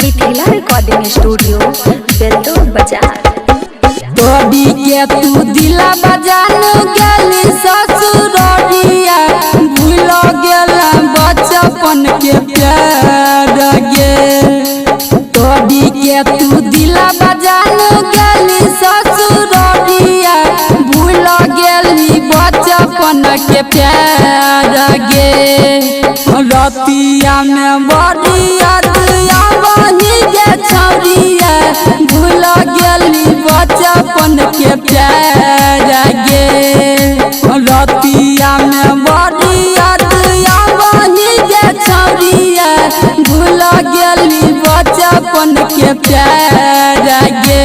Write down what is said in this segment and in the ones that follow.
Mithila recording studio Beldaur बाजार। तोड़ी के तू दिला बजान गेली ससुररिया भूल गेला बचपन के प्यार गे। तोड़ी के तू दिला बजान गेली ससुररिया भूल गेली बचपन के प्यार गे। रतिया में बड़ी याद आवही गे छौरिया भूल गेली बचपन के प्यार गे। रतिया में बड़ी याद आवही गे छौरिया भूल गेली बचपन के प्यार गे।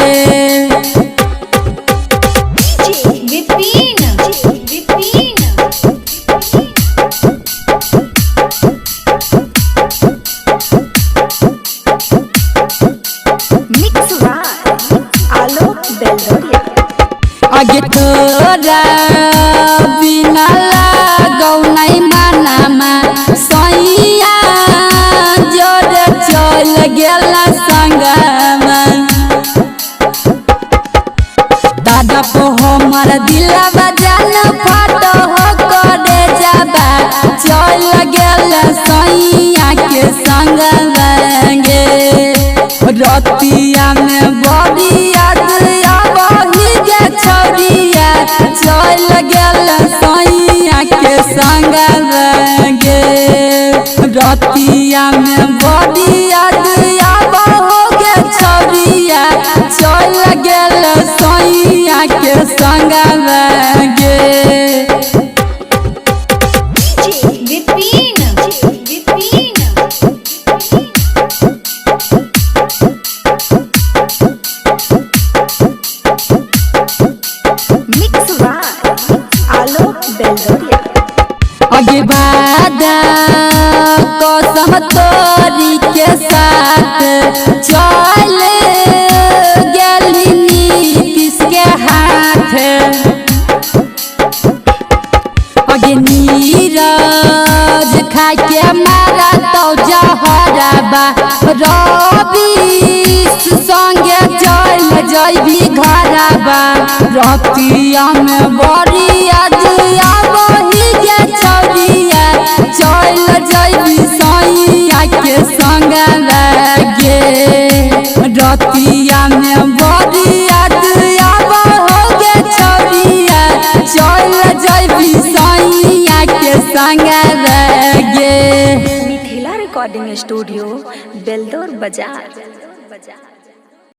आगे तोरा बिना लागौ नहीं मनामा सैया जोरे चल गेला संगमा। दादा को हमर दिलवा जान फाटो हो करे जाबा चल गेला सैया के संगमा गे। रतिया में बड़ी याद आवही गे छौरिया चल गेला सैया के संगमा गे। रतिया में बड़ी याद आवहो गे छौरिया चल गेला सैया के संगमा गे। आगे बादा कसम तोरी के साथ चल गेली नीतीश के हाथ। आगे नीरज खा के मारा तो जहरबा रवि संगे चल जैबी घरबा। रतिया में बड़ी याद आवही गे छौरिया चल जैबी सैया के संगमा गे। रतिया में बड़ी याद आवहो गे छौरिया चल जैबी सैया के संगमा गे। मिथिला रिकॉर्डिंग स्टूडियो बेलदौर बाजार।